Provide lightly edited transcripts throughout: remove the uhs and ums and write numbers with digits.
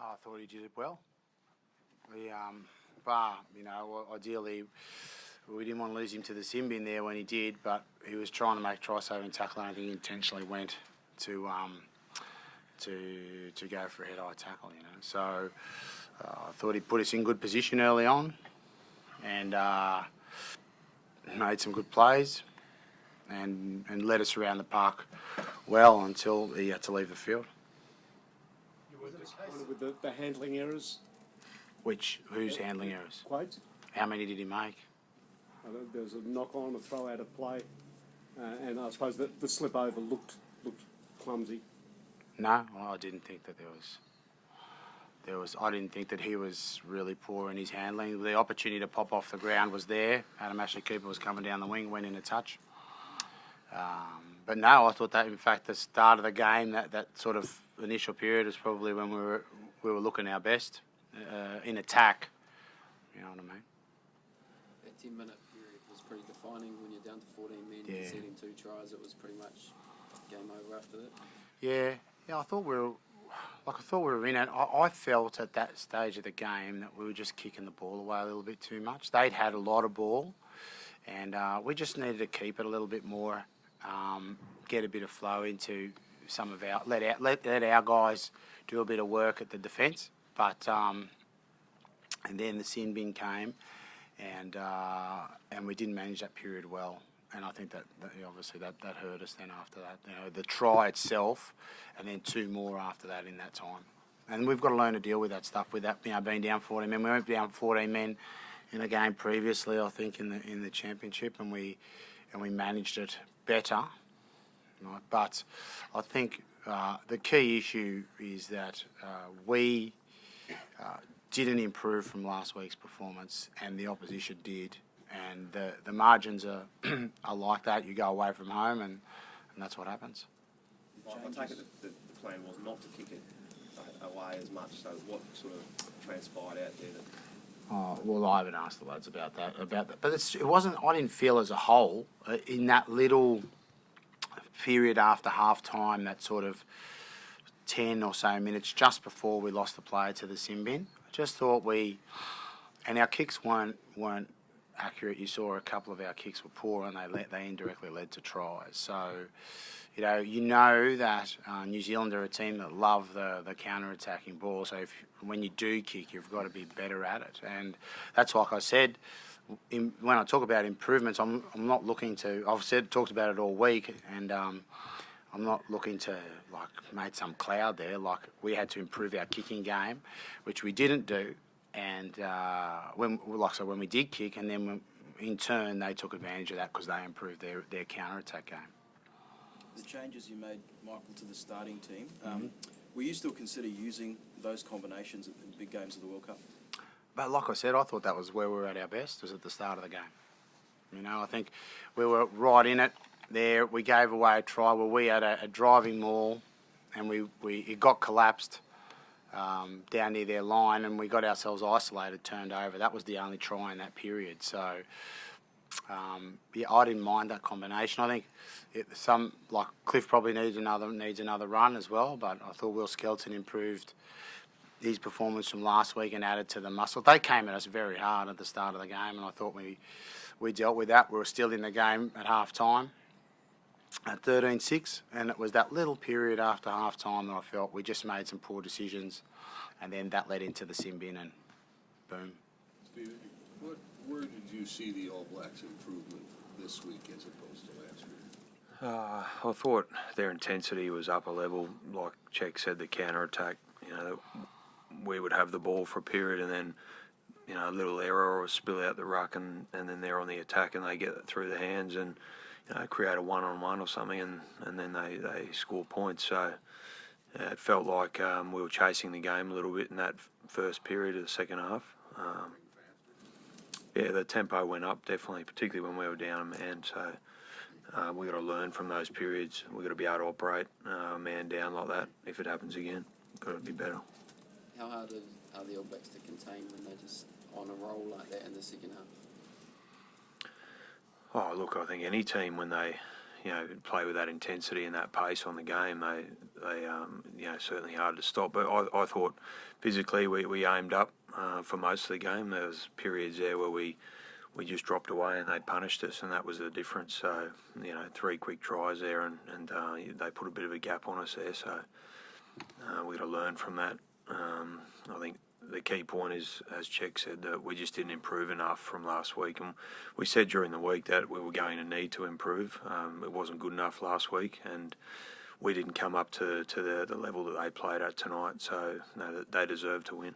I thought he did it well. Ideally, we didn't want to lose him to the sin bin there when he did, but he was trying to make try-saving tackle, and I think he intentionally went to go for a head-eye tackle. So I thought he put us in good position early on, and made some good plays, and led us around the park well until he had to leave the field. You were disappointed with the handling errors? Whose handling errors? Quotes? How many did he make? There was a knock-on, a throw out of play, and I suppose that the slip over looked clumsy. No, I didn't think that there was. I didn't think that he was really poor in his handling. The opportunity to pop off the ground was there. Adam Ashley-Cooper was coming down the wing, went in a touch. But no, I thought that in fact the start of the game, that sort of initial period was probably when we were looking our best in attack. You know what I mean? That 10-minute period was pretty defining when you're down to 14 men, Yeah. conceding 2 tries. It was pretty much game over after that. Yeah. I thought we were in it. I felt at that stage of the game that we were just kicking the ball away a little bit too much. They'd had a lot of ball, and we just needed to keep it a little bit more, get a bit of flow into some of our let our guys do a bit of work at the defence. But and then the sin bin came, and we didn't manage that period well. And I think that obviously that hurt us then after that. The try itself, and then 2 more after that in that time. And we've got to learn to deal with that stuff. With that, being down 14 men, we went down 14 men in a game previously, I think, in the championship, and we managed it better. Right? But I think the key issue is that we didn't improve from last week's performance, and the opposition did. And the margins are are like that. You go away from home, and that's what happens. I take it that the plan was not to kick it away as much. So what sort of transpired out there? Oh, well, I haven't asked the lads about that. But it wasn't. I didn't feel as a whole in that little period after half time, that sort of 10 or so minutes just before we lost the player to the sin bin. I just thought and our kicks weren't accurate. You saw a couple of our kicks were poor, and they indirectly led to tries. So, you know that New Zealand are a team that love the counter-attacking ball. So when you do kick, you've got to be better at it. And that's like I said, when I talk about improvements, I'm not looking to. Talked about it all week, and I'm not looking to make some cloud there. We had to improve our kicking game, which we didn't do. And when we did kick, and then in turn they took advantage of that because they improved their counter-attack game. The changes you made, Michael, to the starting team, will you still consider using those combinations in big games of the World Cup? But like I said, I thought that was where we were at our best, was at the start of the game. I think we were right in it there. We gave away a try where we had a driving maul, and it got collapsed down near their line, and we got ourselves isolated, turned over. That was the only try in that period. So, I didn't mind that combination. I think Cliff probably needs another run as well, but I thought Will Skelton improved his performance from last week and added to the muscle. They came at us very hard at the start of the game, and I thought we dealt with that. We were still in the game at half time at 13-6, and it was that little period after half time that I felt we just made some poor decisions, and then that led into the sin bin, and boom. Steve, where did you see the All Blacks improvement this week as opposed to last week? I thought their intensity was up a level. Like Cheik said, the counter-attack, we would have the ball for a period, and then a little error or a spill out the ruck, and then they're on the attack and they get it through the hands and create a one-on-one or something, and then they score points. So it felt like we were chasing the game a little bit in that first period of the second half. The tempo went up definitely, particularly when we were down a man. So we got to learn from those periods. We got to be able to operate a man down like that if it happens again. Got to be better. How hard are the All Blacks to contain when they're just on a roll like that in the second half? Oh, look, I think any team when they, play with that intensity and that pace on the game, they certainly hard to stop. But I thought physically we aimed up for most of the game. There was periods there where we just dropped away and they punished us, and that was the difference. So 3 quick tries there, and they put a bit of a gap on us there. So we got to learn from that. I think the key point is, as Check said, that we just didn't improve enough from last week. And we said during the week that we were going to need to improve. It wasn't good enough last week, and we didn't come up to the level that they played at tonight. So they deserve to win.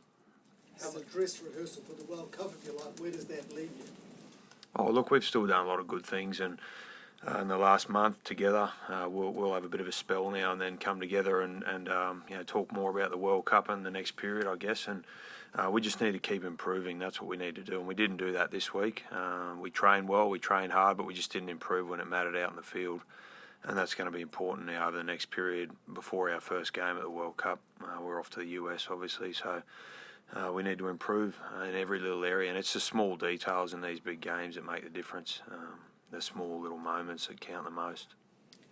How the dress rehearsal for the World Cup, if you like, where does that leave you? Oh, look, we've still done a lot of good things, and in the last month together, we'll have a bit of a spell now and then come together and talk more about the World Cup in the next period, I guess. And we just need to keep improving. That's what we need to do, and we didn't do that this week. We trained well, we trained hard, but we just didn't improve when it mattered out in the field. And that's going to be important now over the next period before our first game at the World Cup. We're off to the US, obviously, so we need to improve in every little area. And it's the small details in these big games that make the difference. The small little moments that count the most.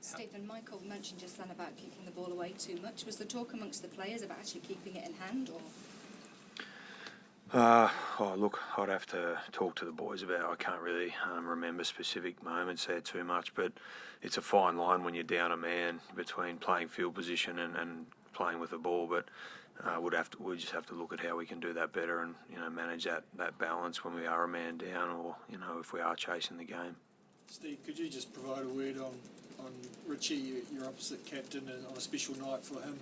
Stephen, Michael mentioned just then about kicking the ball away too much. Was the talk amongst the players about actually keeping it in hand, or? Look, I'd have to talk to the boys about it. I can't really remember specific moments there too much, but it's a fine line when you're down a man between playing field position and playing with the ball. But we just have to look at how we can do that better and manage that balance when we are a man down, or if we are chasing the game. Steve, could you just provide a word on Richie, your opposite captain, and on a special night for him?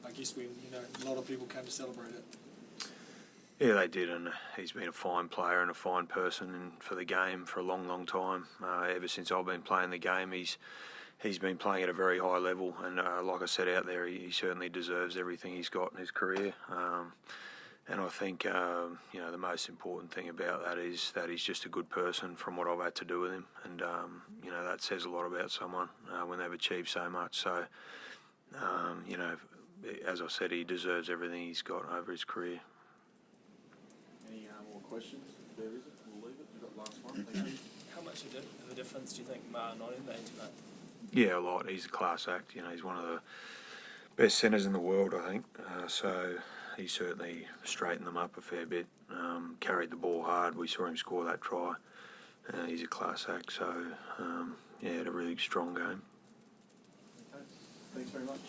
I guess when a lot of people came to celebrate it. Yeah, they did, and he's been a fine player and a fine person for the game for a long, long time. Ever since I've been playing the game, he's been playing at a very high level, and like I said out there, he certainly deserves everything he's got in his career. And I think the most important thing about that is that he's just a good person from what I've had to do with him, and that says a lot about someone when they've achieved so much. So as I said, he deserves everything he's got over his career. Any more questions? If there isn't, we'll leave it. We've got last one. Thank you. How much of a difference do you think Ma not in there tonight? Yeah, a lot. He's a class act. He's one of the best centres in the world, I think. So he certainly straightened them up a fair bit. Carried the ball hard. We saw him score that try. He's a class act. So had a really strong game. Okay. Thanks very much.